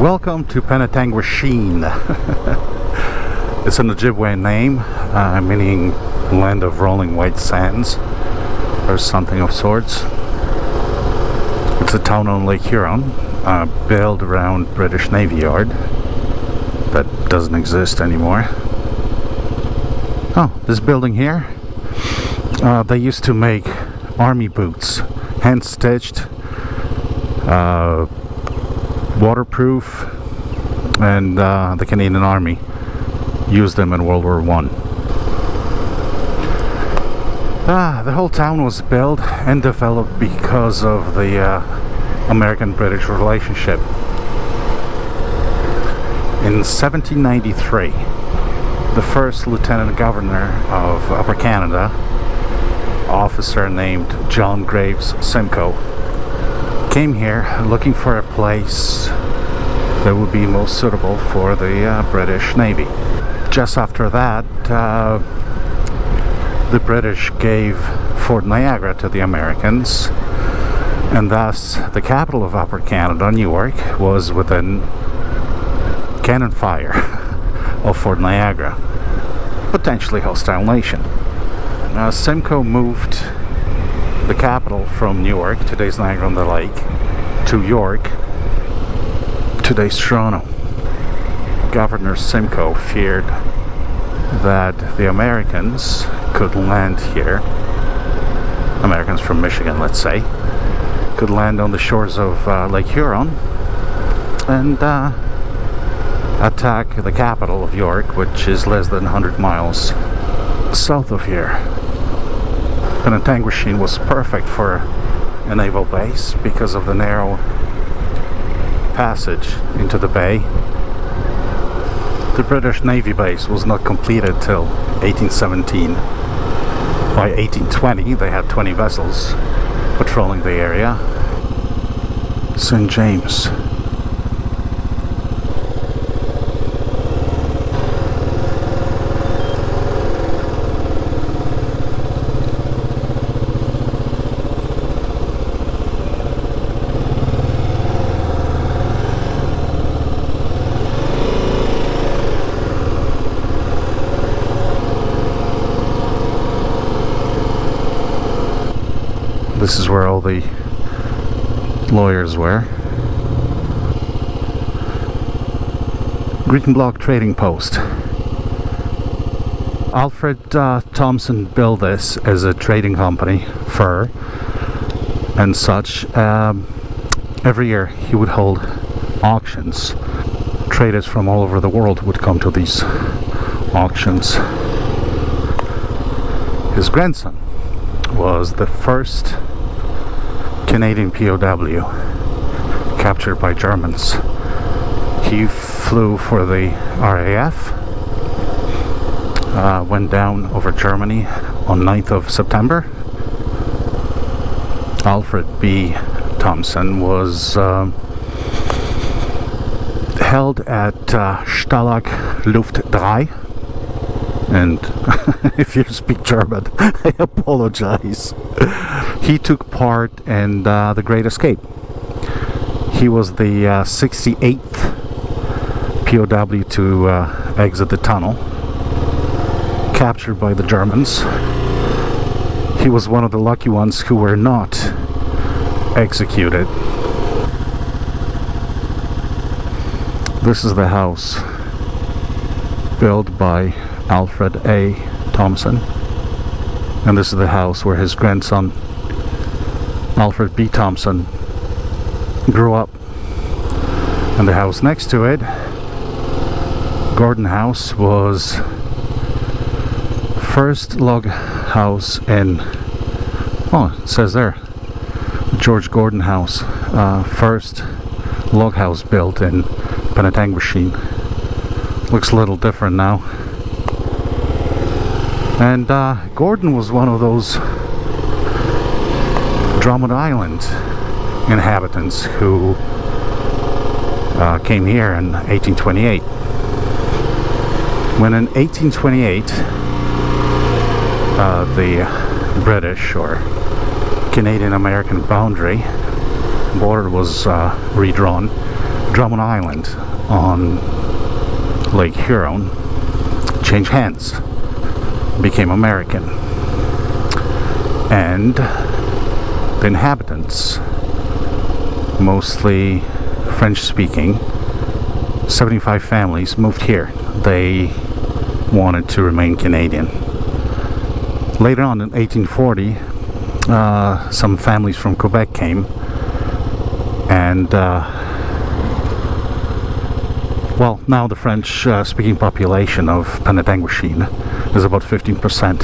Welcome to Penetanguishene. It's an Ojibwe name, meaning land of rolling white sands, or something of sorts. It's a town on Lake Huron, built around British Navy Yard. That doesn't exist anymore. Oh, this building here, they used to make army boots, hand-stitched, waterproof, and the Canadian Army used them in World War I. The whole town was built and developed because of the American-British relationship. In 1793, the first Lieutenant Governor of Upper Canada, officer named John Graves Simcoe, came here looking for a place that would be most suitable for the British Navy. Just after that, the British gave Fort Niagara to the Americans, and thus the capital of Upper Canada, New York, was within cannon fire of Fort Niagara, potentially hostile nation. Simcoe moved the capital from Newark, today's Niagara-on-the-Lake, to York, today's Toronto. Governor Simcoe feared that the Americans could land here, Americans from Michigan, let's say, could land on the shores of Lake Huron and attack the capital of York, which is less than 100 miles south of here. Penetanguishene was perfect for a naval base because of the narrow passage into the bay. The British Navy base was not completed till 1817. By 1820 they had 20 vessels patrolling the area. St. James. This is where all the lawyers were. Greek Block Trading Post. Alfred Thompson built this as a trading company, fur and such. Every year he would hold auctions. Traders from all over the world would come to these auctions. His grandson was the first Canadian POW captured by Germans. He flew for the RAF, went down over Germany on 9th of September. Alfred B. Thompson was held at Stalag Luft 3. And if you speak German, I apologize. He took part in the Great Escape. He was the 68th POW to exit the tunnel, captured by the Germans. He was one of the lucky ones who were not executed. This is the house built by Alfred A. Thompson, and this is the house where his grandson Alfred B. Thompson grew up. And the house next to it, Gordon House, was first log house in, oh, it says there, George Gordon House, first log house built in Penetanguishene. Looks a little different now. And Gordon was one of those Drummond Island inhabitants who came here in 1828. When in 1828 the British or Canadian-American border was redrawn, Drummond Island on Lake Huron changed hands, became American, and the inhabitants, mostly French-speaking, 75 families moved here. They wanted to remain Canadian. Later on in 1840, some families from Quebec came, and well, now the French-speaking population of Penetanguishene is about 15%.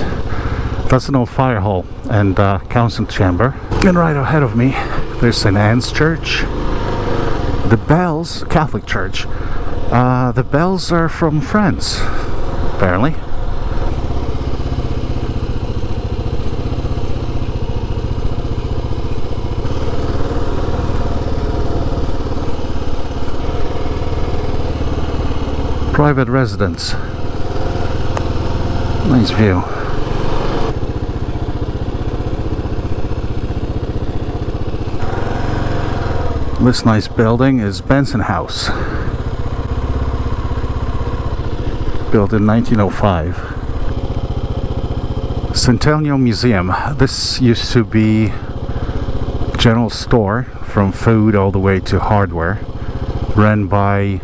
That's an old fire hall and council chamber. And right ahead of me, there's St. Anne's Church. The bells, Catholic Church. The bells are from France, apparently. Private residence. Nice view. This nice building is Benson House, built in 1905. Centennial Museum. This used to be a general store, from food all the way to hardware, run by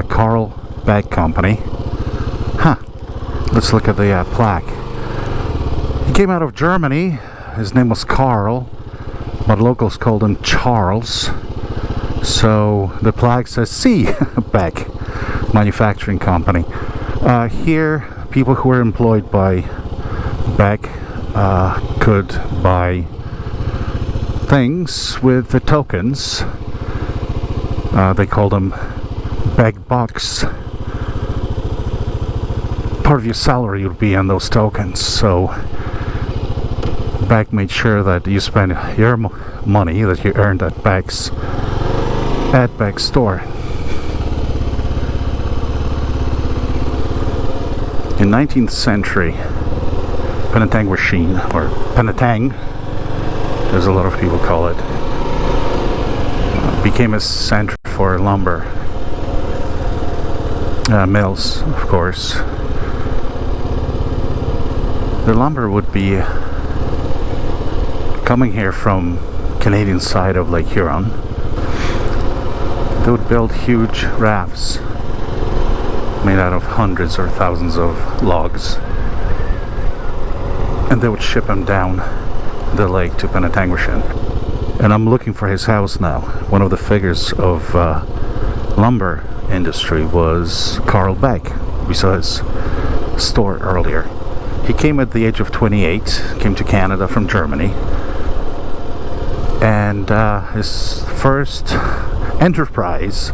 Carl Beck Company. Let's look at the plaque. He came out of Germany. His name was Carl, but locals called him Charles. So the plaque says C. Beck Manufacturing Company. Here, people who were employed by Beck could buy things with the tokens. They called them Beck bucks. Part of your salary would be on those tokens. So Beck made sure that you spend your money that you earned at Beck's store. In 19th century, Penetanguishene, or Penetang, as a lot of people call it, became a center for lumber mills, of course. The lumber would be coming here from Canadian side of Lake Huron. They would build huge rafts made out of hundreds or thousands of logs, and they would ship them down the lake to Penetanguishene. And I'm looking for his house now. One of the figures of lumber industry was Carl Beck. We saw his store earlier. He came at the age of 28, came to Canada from Germany, and his first enterprise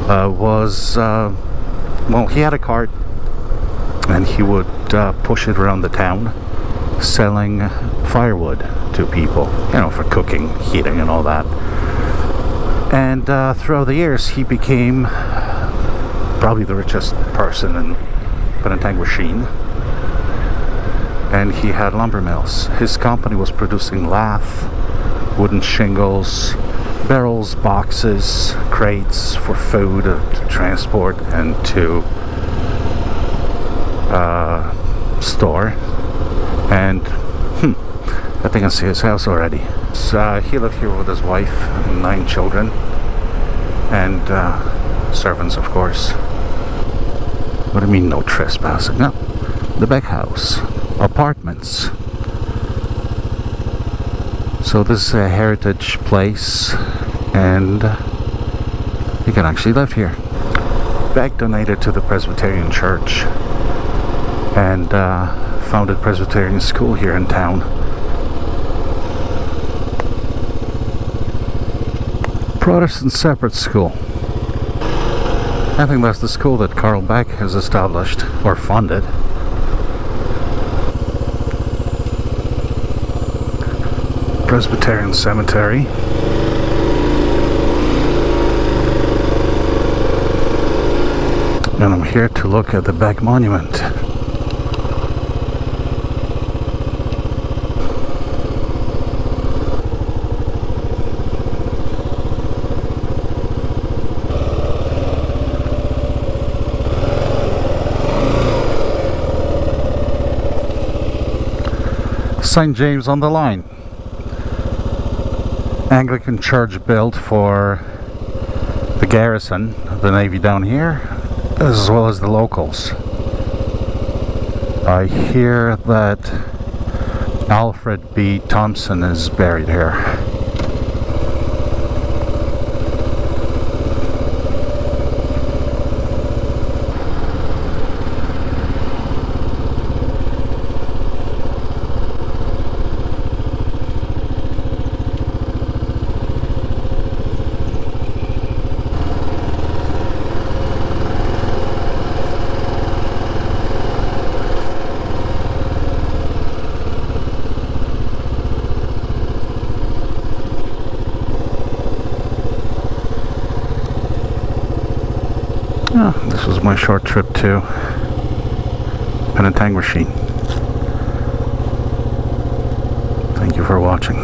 was, well, he had a cart, and he would push it around the town, selling firewood to people, you know, for cooking, heating, and all that. And throughout the years, he became probably the richest person in Penetanguishene, and he had lumber mills. His company was producing lath, wooden shingles, barrels, boxes, crates for food to transport and to store. And I think I see his house already. So, he lived here with his wife and 9 children, and servants, of course. What do you mean no trespassing? No, the Beck house, apartments. So this is a heritage place, and you can actually live here. Beck donated to the Presbyterian Church and founded Presbyterian school here in town. Protestant separate school. I think that's the school that Carl Beck has established or funded. Presbyterian Cemetery. And I'm here to look at the Beck Monument. St. James on the Line. Anglican church built for the garrison of the Navy down here, as well as the locals. I hear that Alfred B. Thompson is buried here. This was my short trip to Penetanguishene. Thank you for watching.